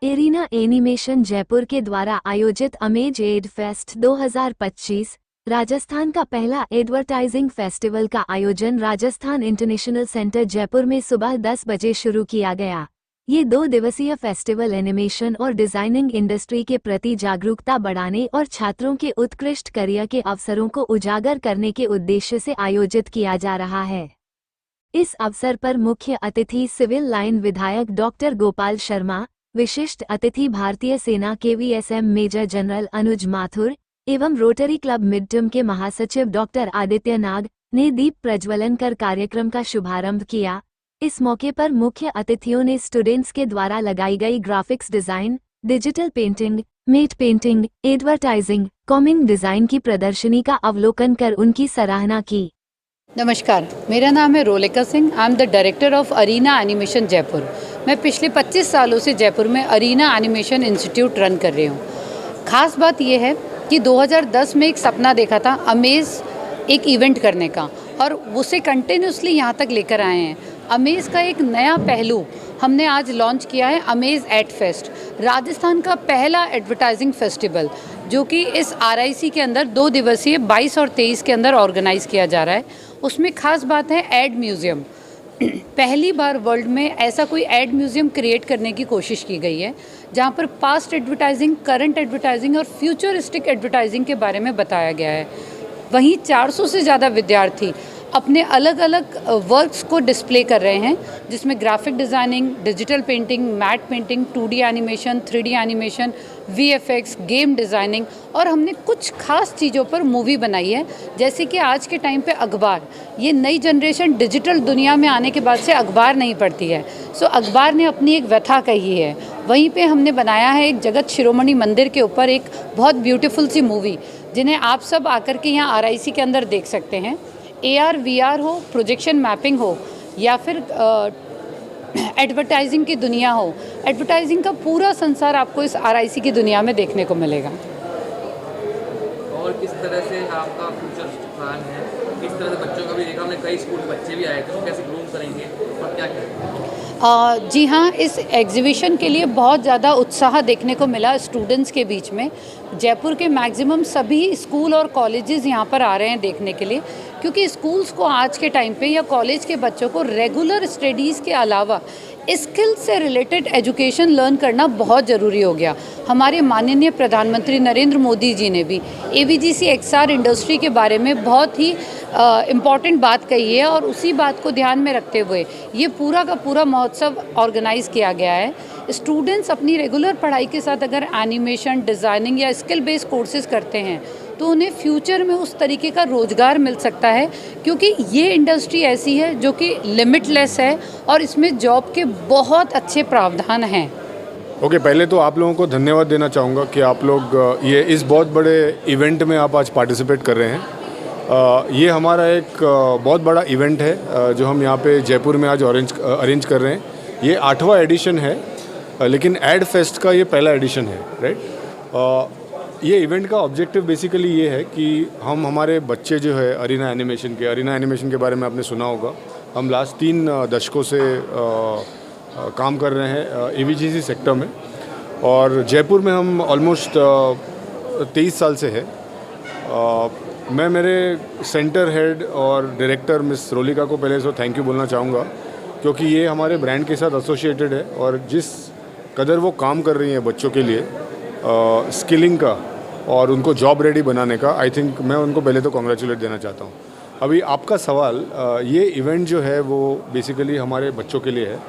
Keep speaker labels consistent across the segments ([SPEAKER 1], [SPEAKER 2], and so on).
[SPEAKER 1] Arena animation Jaipur के द्वारा आयोजित अमेज एड फेस्ट 2025 राजस्थान का पहला एडवर्टाइजिंग फेस्टिवल का आयोजन राजस्थान इंटरनेशनल सेंटर जयपुर में सुबह 10 बजे शुरू किया गया। ये 2 दिवसीय फेस्टिवल एनिमेशन और डिजाइनिंग इंडस्ट्री के प्रति जागरूकता बढ़ाने और छात्रों के उत्कृष्ट करियर के अवसरों को उजागर करने के उद्देश्य से आयोजित किया जा रहा है। इस अवसर पर मुख्य अतिथि सिविल लाइन विधायक डॉक्टर गोपाल शर्मा, विशिष्ट अतिथि भारतीय सेना KVSM मेजर जनरल अनुज माथुर एवं रोटरी क्लब मिडटर्म के महासचिव डॉक्टर आदित्य नाग ने दीप प्रज्वलन कर कार्यक्रम का शुभारंभ किया। इस मौके पर मुख्य अतिथियों ने स्टूडेंट्स के द्वारा लगाई गई graphics design, digital painting, matte painting, advertising, comic design की प्रदर्शनी का अवलोकन कर उनकी सराहना की।
[SPEAKER 2] नमस्कार, मेरा नाम है Rolika Singh. I am the director of Arena Animation Jaipur. मैं पिछले 25 सालों से जयपुर में अरीना एनिमेशन इंस्टीट्यूट रन कर रही हूँ। खास बात यह है कि 2010 में एक सपना देखा था अमेज एक इवेंट करने का, और उसे कंटिन्यूसली यहाँ तक लेकर आए हैं। अमेज का एक नया पहलू हमने आज लॉन्च किया है, अमेज एड फेस्ट, राजस्थान का पहला एडवर्टाइजिंग फेस्टिवल, जो कि इस RIC के अंदर 2 दिवसीय 22 और 23 के अंदर ऑर्गेनाइज किया जा रहा है। उसमें खास बात है एड म्यूज़ियम। पहली बार वर्ल्ड में ऐसा कोई एड म्यूज़ियम क्रिएट करने की कोशिश की गई है, जहाँ पर पास्ट एडवर्टाइजिंग, करंट एडवर्टाइजिंग और फ्यूचरिस्टिक एडवर्टाइजिंग के बारे में बताया गया है। वहीं 400 से ज़्यादा विद्यार्थी अपने अलग अलग वर्क्स को डिस्प्ले कर रहे हैं, जिसमें graphic designing, digital painting, matte painting, 2D animation, 3D animation, VFX, game designing, और हमने कुछ खास चीज़ों पर मूवी बनाई है। जैसे कि आज के टाइम पे अखबार, ये नई जनरेशन डिजिटल दुनिया में आने के बाद से अखबार नहीं पढ़ती है, सो अखबार ने अपनी एक व्यथा कही है। वहीं पे हमने बनाया है एक जगत शिरोमणि मंदिर के ऊपर एक बहुत ब्यूटीफुल सी मूवी, जिन्हें आप सब आकर के यहाँ RIC के अंदर देख सकते हैं। AR VR हो, प्रोजेक्शन मैपिंग हो, या फिर एडवर्टाइजिंग की दुनिया हो, एडवर्टाइजिंग का पूरा संसार आपको इस RIC की दुनिया में देखने को मिलेगा।
[SPEAKER 3] और किस तरह से आपका फ्यूचर प्लान है? किस तरह से बच्चों का भी देखा, हमने कई स्कूल बच्चे भी आए थे, तो कैसे ग्रूम करेंगे और क्या करेंगे?
[SPEAKER 2] जी हाँ, इस एग्जीबिशन के लिए बहुत ज़्यादा उत्साह देखने को मिला स्टूडेंट्स के बीच में। जयपुर के मैक्सिमम सभी स्कूल और कॉलेजेस यहाँ पर आ रहे हैं देखने के लिए, क्योंकि स्कूल्स को आज के टाइम पे या कॉलेज के बच्चों को रेगुलर स्टडीज़ के अलावा स्किल से रिलेटेड एजुकेशन लर्न करना बहुत ज़रूरी हो गया। हमारे माननीय प्रधानमंत्री नरेंद्र मोदी जी ने भी AVGC XR इंडस्ट्री के बारे में बहुत ही इम्पॉर्टेंट बात कही है, और उसी बात को ध्यान में रखते हुए ये पूरा का पूरा महोत्सव ऑर्गेनाइज किया गया है। स्टूडेंट्स अपनी रेगुलर पढ़ाई के साथ अगर एनिमेशन, डिज़ाइनिंग या स्किल बेस्ड कोर्सेज करते हैं, तो उन्हें फ्यूचर में उस तरीके का रोज़गार मिल सकता है, क्योंकि ये इंडस्ट्री ऐसी है जो कि लिमिटलेस है और इसमें जॉब के बहुत अच्छे प्रावधान हैं।
[SPEAKER 4] ओके, पहले तो आप लोगों को धन्यवाद देना चाहूँगा कि आप लोग ये इस बहुत बड़े इवेंट में आप आज पार्टिसिपेट कर रहे हैं। ये हमारा एक बहुत बड़ा इवेंट है जो हम यहाँ पे जयपुर में आज अरेंज कर रहे हैं। ये 8वां एडिशन है, लेकिन एड फेस्ट का ये पहला एडिशन है, राइट। ये इवेंट का ऑब्जेक्टिव बेसिकली ये है कि हम हमारे बच्चे जो है अरीना एनिमेशन के बारे में आपने सुना होगा। हम लास्ट 3 दशकों से काम कर रहे हैं AVGC सेक्टर में, और जयपुर में हम ऑलमोस्ट 23 साल से है। मैं मेरे सेंटर हेड और डायरेक्टर मिस रोलिका को पहले से थैंक यू बोलना चाहूँगा, क्योंकि ये हमारे ब्रांड के साथ एसोसिएटेड है, और जिस कदर वो काम कर रही हैं बच्चों के लिए स्किलिंग का और उनको जॉब रेडी बनाने का, आई थिंक मैं उनको पहले तो कॉन्ग्रेचुलेट देना चाहता हूँ। अभी आपका सवाल, ये इवेंट जो है वो बेसिकली हमारे बच्चों के लिए है।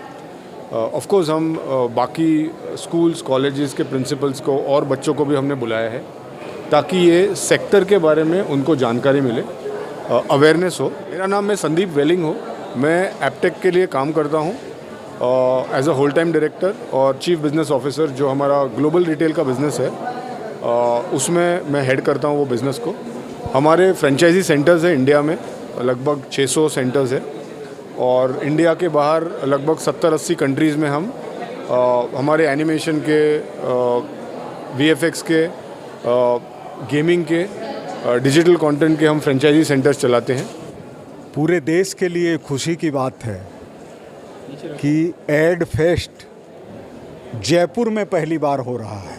[SPEAKER 4] ऑफ कोर्स हम बाकी स्कूल्स, कॉलेजेस के प्रिंसिपल्स को और बच्चों को भी हमने बुलाया है, ताकि ये सेक्टर के बारे में उनको जानकारी मिले, अवेयरनेस हो। मेरा नाम मैं संदीप वेलिंग हो, मैं एपटेक के लिए काम करता हूँ as a whole time director और चीफ बिजनेस ऑफिसर। जो हमारा ग्लोबल रिटेल का बिज़नेस है उसमें मैं हेड करता हूँ वो बिज़नेस को। हमारे फ्रेंचाइजी सेंटर्स हैं इंडिया में, लगभग 600 सेंटर्स है, और इंडिया के बाहर लगभग 70-80 कंट्रीज़ में हम हमारे एनिमेशन के, VFX के, गेमिंग के, डिजिटल कंटेंट के हम फ्रेंचाइजी सेंटर्स चलाते हैं।
[SPEAKER 5] पूरे देश के लिए खुशी की बात है कि एड फेस्ट जयपुर में पहली बार हो रहा है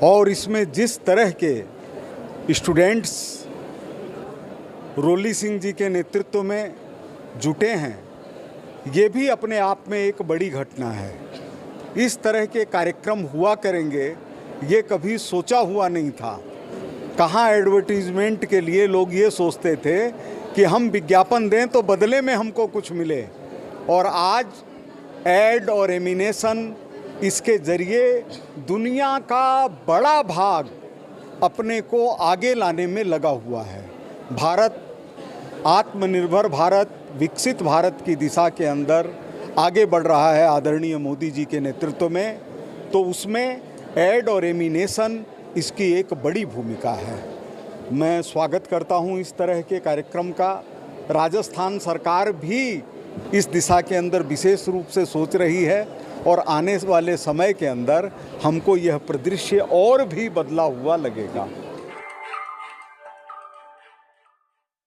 [SPEAKER 5] और इसमें जिस तरह के स्टूडेंट्स रोली सिंह जी के नेतृत्व में जुटे हैं, ये भी अपने आप में एक बड़ी घटना है। इस तरह के कार्यक्रम हुआ करेंगे ये कभी सोचा हुआ नहीं था। कहाँ एडवर्टीजमेंट के लिए लोग ये सोचते थे कि हम विज्ञापन दें तो बदले में हमको कुछ मिले, और आज एड और एमिनेशन इसके ज़रिए दुनिया का बड़ा भाग अपने को आगे लाने में लगा हुआ है। भारत आत्मनिर्भर भारत, विकसित भारत की दिशा के अंदर आगे बढ़ रहा है आदरणीय मोदी जी के नेतृत्व में, तो उसमें एड और एमिनेशन इसकी एक बड़ी भूमिका है। मैं स्वागत करता हूं इस तरह के कार्यक्रम का। राजस्थान सरकार भी इस दिशा के अंदर विशेष रूप से सोच रही है और आने वाले समय के अंदर हमको यह परिदृश्य और भी बदला हुआ लगेगा।